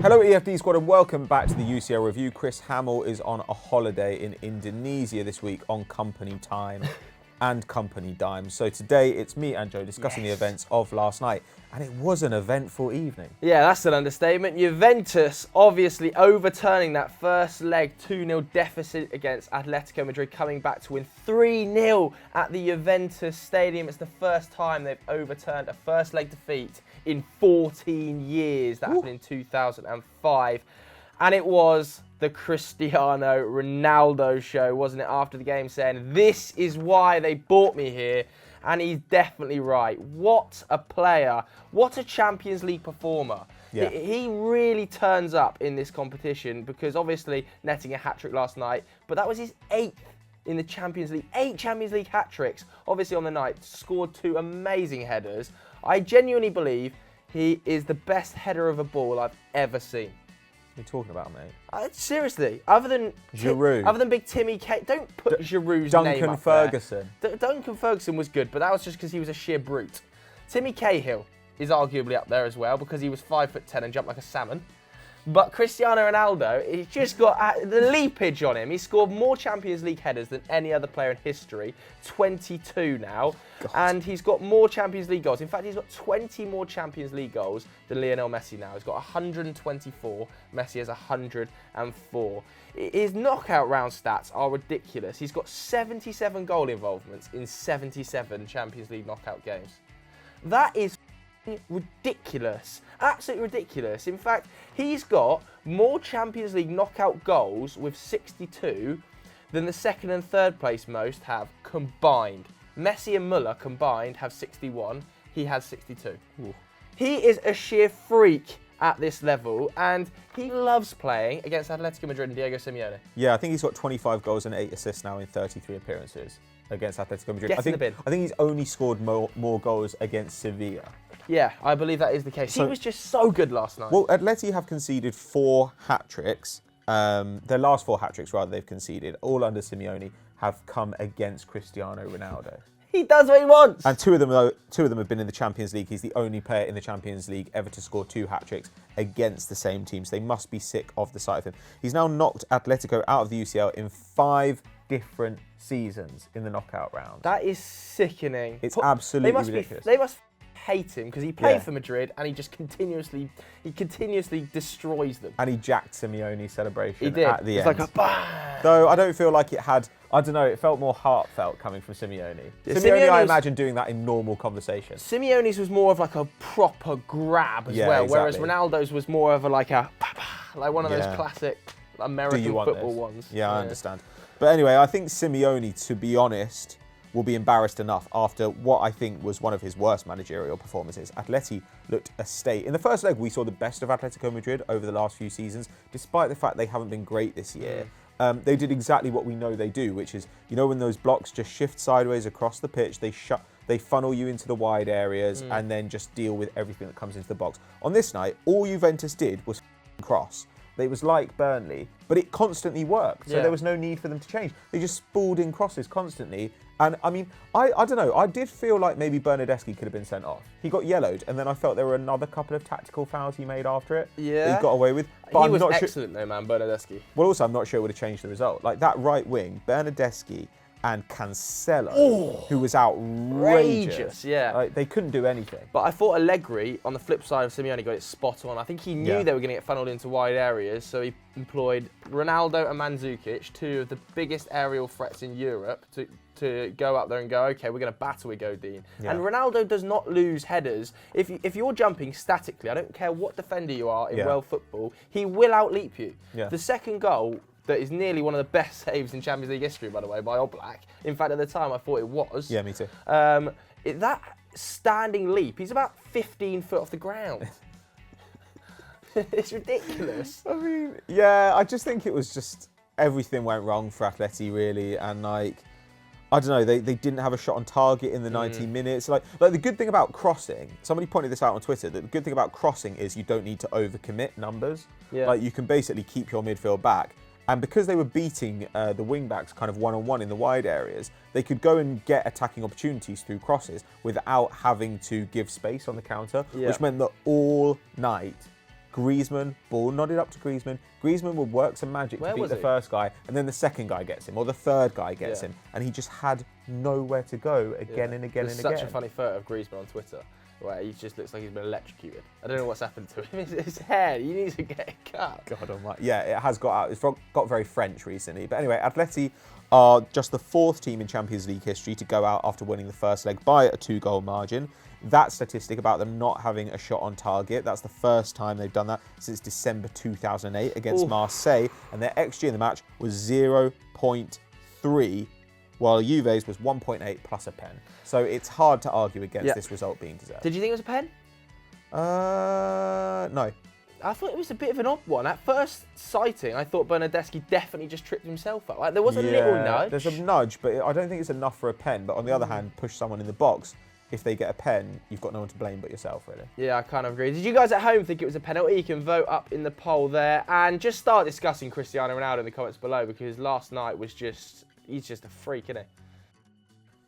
Hello EFD squad and welcome back to the UCL review. Chris Hamill is on a holiday in Indonesia this week on company time and company dime. So today it's me and Joe discussing the events of last night, and it was an eventful evening. Yeah, that's an understatement. Juventus obviously overturning that first leg 2-0 deficit against Atletico Madrid, coming back to win 3-0 at the Juventus Stadium. It's the first time they've overturned a first leg defeat in 14 years. That happened in 2005. And it was the Cristiano Ronaldo show, wasn't it, after the game, saying, "This is why they bought me here." And he's definitely right. What a player. What a Champions League performer. Yeah. He really turns up in this competition because obviously netting a hat-trick last night, but that was his 8th in the Champions League. 8 Champions League hat-tricks, obviously on the night. Scored 2 amazing headers. I genuinely believe he is the best header of a ball I've ever seen. What are you talking about, mate? Seriously, other than Giroud. other than big Timmy K, don't put Giroud's name Duncan up Ferguson. there. Duncan Ferguson was good, but that was just because he was a sheer brute. Timmy Cahill is arguably up there as well because he was 5'10" and jumped like a salmon. But Cristiano Ronaldo, he's just got the leapage on him. He scored more Champions League headers than any other player in history, 22 now. God. And he's got more Champions League goals. In fact, he's got 20 more Champions League goals than Lionel Messi now. He's got 124. Messi has 104. His knockout round stats are ridiculous. He's got 77 goal involvements in 77 Champions League knockout games. That is ridiculous. Absolutely ridiculous. In fact, he's got more Champions League knockout goals with 62 than the second and third place most have combined. Messi and Muller combined have 61. He has 62. Ooh. He is a sheer freak at this level, and he loves playing against Atletico Madrid and Diego Simeone. Yeah, I think he's got 25 goals and 8 assists now in 33 appearances against Atletico Madrid. Get in the bin. I think he's only scored more goals against Sevilla. Yeah, I believe that is the case. So, he was just so good last night. Well, Atleti have conceded 4 hat-tricks. Their last 4 hat-tricks, rather, they've conceded, all under Simeone, have come against Cristiano Ronaldo. He does what he wants. And two of them have been in the Champions League. He's the only player in the Champions League ever to score 2 hat-tricks against the same teams. They must be sick of the sight of him. He's now knocked Atletico out of the UCL in 5 different seasons in the knockout round. That is sickening. It's absolutely ridiculous. They must hate him because he played for Madrid and he just continuously destroys them. And he jacked Simeone's celebration He did. at the end. It's like a bang. Though I don't feel like it had, I don't know, it felt more heartfelt coming from Simeone. Simeone, I imagine doing that in normal conversation. Simeone's was more of like a proper grab as well, whereas Ronaldo's was more of a like one of those classic American football ones. Yeah, I understand. But anyway, I think Simeone, to be honest, will be embarrassed enough after what I think was one of his worst managerial performances. Atleti looked a state. In the first leg, we saw the best of Atletico Madrid over the last few seasons, despite the fact they haven't been great this year. They did exactly what we know they do, which is, you know, when those blocks just shift sideways across the pitch, they funnel you into the wide areas and then just deal with everything that comes into the box. On this night, all Juventus did was cross. It was like Burnley, but it constantly worked, so there was no need for them to change. They just spooled in crosses constantly. And I mean, I don't know, I did feel like maybe Bernardeschi could have been sent off. He got yellowed, and then I felt there were another couple of tactical fouls he made after it that he got away with. But he was excellent though, man, Bernardeschi. Well, also, I'm not sure it would have changed the result. Like that right wing, Bernardeschi and Cancelo, who was outrageous. Yeah. Like, they couldn't do anything. But I thought Allegri, on the flip side of Simeone, got it spot on. I think he knew they were going to get funneled into wide areas, so he employed Ronaldo and Mandzukic, 2 of the biggest aerial threats in Europe, to go up there and go, okay, we're going to battle with Godin. Yeah. And Ronaldo does not lose headers. If you're jumping statically, I don't care what defender you are in world football, he will outleap you. Yeah. The second goal, that is nearly one of the best saves in Champions League history, by the way, by Oblak. In fact, at the time, I thought it was. Yeah, me too. That standing leap, he's about 15 foot off the ground. It's ridiculous. I mean, yeah, I just think it was just everything went wrong for Atleti, really, and like, I don't know, they didn't have a shot on target in the 90 minutes. Like the good thing about crossing, somebody pointed this out on Twitter, that the good thing about crossing is you don't need to overcommit numbers. Yeah. Like you can basically keep your midfield back. And because they were beating the wing-backs kind of one-on-one in the wide areas, they could go and get attacking opportunities through crosses without having to give space on the counter, which meant that all night, Griezmann, ball nodded up to Griezmann. Griezmann would work some magic to beat the first guy, and then the second guy gets him, or the third guy gets him, and he just had nowhere to go again and again and again. There's such a funny photo of Griezmann on Twitter where he just looks like he's been electrocuted. I don't know what's happened to him. His hair, he needs to get it cut. God almighty. Yeah, it has got out. It's got very French recently. But anyway, Atleti are just the 4th team in Champions League history to go out after winning the first leg by a 2-goal margin. That statistic about them not having a shot on target, that's the first time they've done that since December 2008 against Marseille, and their XG in the match was 0.3, while Juve's was 1.8 plus a pen. So it's hard to argue against this result being deserved. Did you think it was a pen? No. I thought it was a bit of an odd one. At first sighting, I thought Bernardeschi definitely just tripped himself up. Like, there was a little nudge. There's a nudge, but I don't think it's enough for a pen. But on the other hand, push someone in the box. If they get a pen, you've got no one to blame but yourself, really. Yeah, I kind of agree. Did you guys at home think it was a penalty? You can vote up in the poll there. And just start discussing Cristiano Ronaldo in the comments below, because last night was just... He's just a freak, isn't he?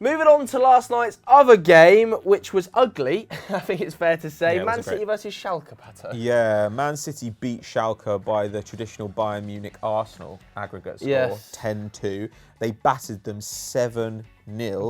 Moving on to last night's other game, which was ugly, I think it's fair to say. Man City versus Schalke, Pato. Yeah, Man City beat Schalke by the traditional Bayern Munich Arsenal aggregate score, 10-2. They battered them 7-0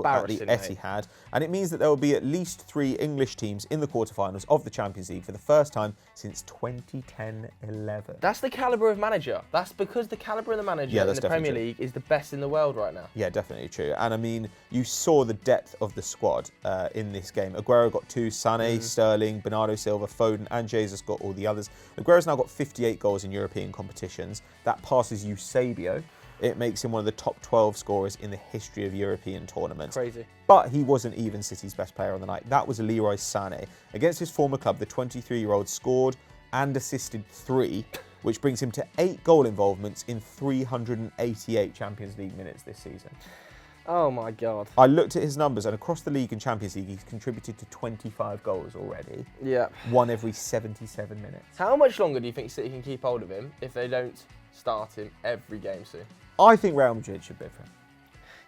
at the Etihad. And it means that there will be at least 3 English teams in the quarterfinals of the Champions League for the first time since 2010-11. That's the calibre of manager. That's because the calibre of the manager in the Premier League is the best in the world right now. Yeah, definitely true. And I mean, you saw the depth of the squad in this game. Aguero got 2, Sané, Sterling, Bernardo Silva, Foden, and Jesus got all the others. Aguero's now got 58 goals in European competitions. That passes Eusebio. It makes him one of the top 12 scorers in the history of European tournaments. Crazy. But he wasn't even City's best player on the night. That was Leroy Sané. Against his former club, the 23-year-old scored and assisted 3, which brings him to 8 goal involvements in 388 Champions League minutes this season. Oh my God. I looked at his numbers, and across the league and Champions League, he's contributed to 25 goals already. Yeah. One every 77 minutes. How much longer do you think City can keep hold of him if they don't start him every game soon? I think Real Madrid should bid for him.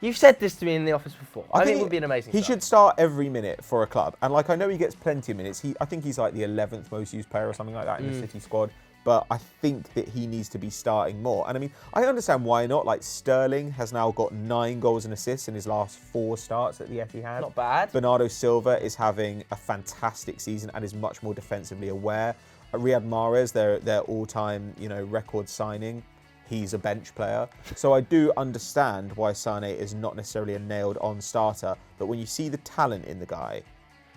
You've said this to me in the office before. I think it would be an amazing He should start every minute for a club. And like, I know he gets plenty of minutes. I think he's like the 11th most used player or something like that in the City squad. But I think that he needs to be starting more. And I mean, I understand why not. Like, Sterling has now got 9 goals and assists in his last 4 starts at the Etihad. Not bad. Bernardo Silva is having a fantastic season and is much more defensively aware. Riyad Mahrez, their all-time, record signing. He's a bench player. So I do understand why Sané is not necessarily a nailed-on starter, but when you see the talent in the guy,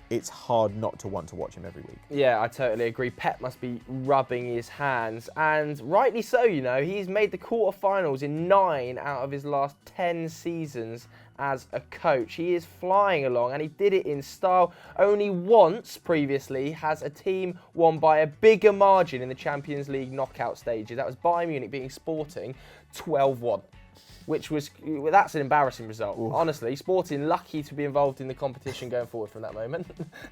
it's hard not to want to watch him every week. Yeah, I totally agree. Pep must be rubbing his hands, and rightly so, He's made the quarterfinals in 9 out of his last 10 seasons as a coach. He is flying along, and he did it in style. Only once previously has a team won by a bigger margin in the Champions League knockout stages. That was Bayern Munich beating Sporting 12-1. That's an embarrassing result. Oof. Honestly, Sporting lucky to be involved in the competition going forward from that moment.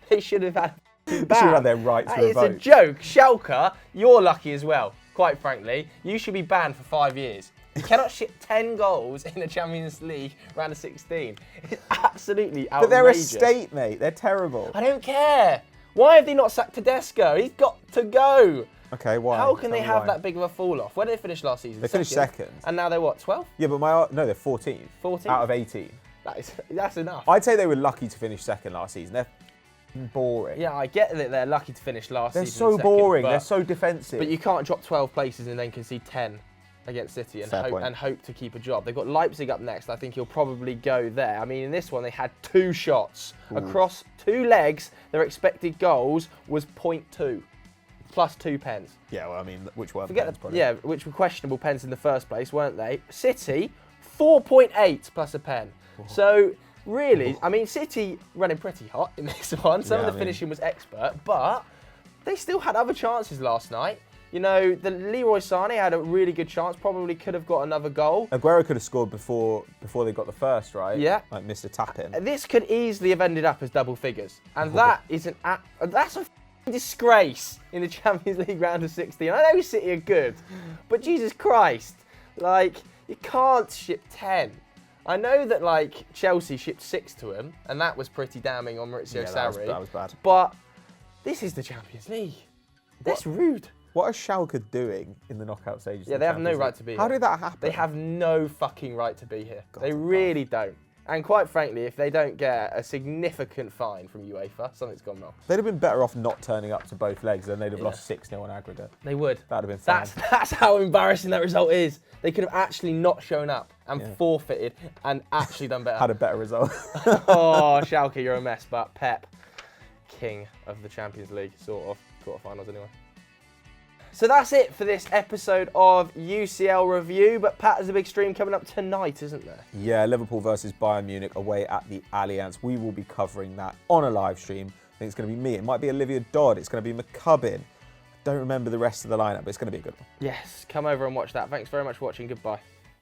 They should have had their right to a vote. It's a joke. Schalke, you're lucky as well, quite frankly. You should be banned for 5 years. You cannot ship 10 goals in the Champions League round of 16. It's absolutely outrageous. But they're a state, mate. They're terrible. I don't care. Why have they not sacked Tedesco? He's got to go. Okay, why? How can they have that big of a fall off? Where did they finish last season? They finished second. And now they're what, 12? Yeah, but they're 14th. 14th? Out of 18. That's enough. I'd say they were lucky to finish second last season. They're boring. Yeah, I get that they're lucky to finish last season. They're so boring. They're so defensive. But you can't drop 12 places and then concede 10 against City and hope to keep a job. They've got Leipzig up next. I think he'll probably go there. I mean, in this one, they had 2 shots. Ooh. Across 2 legs, their expected goals was 0.2. Plus 2 pens. Yeah, well, I mean, which were pens? Yeah, which were questionable pens in the first place, weren't they? City, 4.8 plus a pen. Oh. So, really, I mean, City running pretty hot in this one. Some of the finishing was expert, but they still had other chances last night. The Leroy Sané had a really good chance, probably could have got another goal. Aguero could have scored before they got the first, right? Yeah. Like, missed a tap-in. This could easily have ended up as double figures. And that is that's a disgrace in the Champions League round of 16. I know City are good, but Jesus Christ, you can't ship 10. I know that Chelsea shipped 6 to him, and that was pretty damning on Maurizio Sarri. That was bad. But this is the Champions League. That's rude. What are Schalke doing in the knockout stages? Yeah, they have no right to be here. How did that happen? They have no fucking right to be here. God, they really don't. And quite frankly, if they don't get a significant fine from UEFA, something's gone wrong. They'd have been better off not turning up to both legs, and they'd have lost 6-0 on aggregate. They would. That'd have been fine. That's how embarrassing that result is. They could have actually not shown up and forfeited and actually done better. Had a better result. Oh, Schalke, you're a mess. But Pep, king of the Champions League, sort of. Quarterfinals anyway. So that's it for this episode of UCL Review. But Pat, there's a big stream coming up tonight, isn't there? Yeah, Liverpool versus Bayern Munich away at the Allianz. We will be covering that on a live stream. I think it's going to be me. It might be Olivia Dodd. It's going to be McCubbin. I don't remember the rest of the lineup, but it's going to be a good one. Yes, come over and watch that. Thanks very much for watching. Goodbye.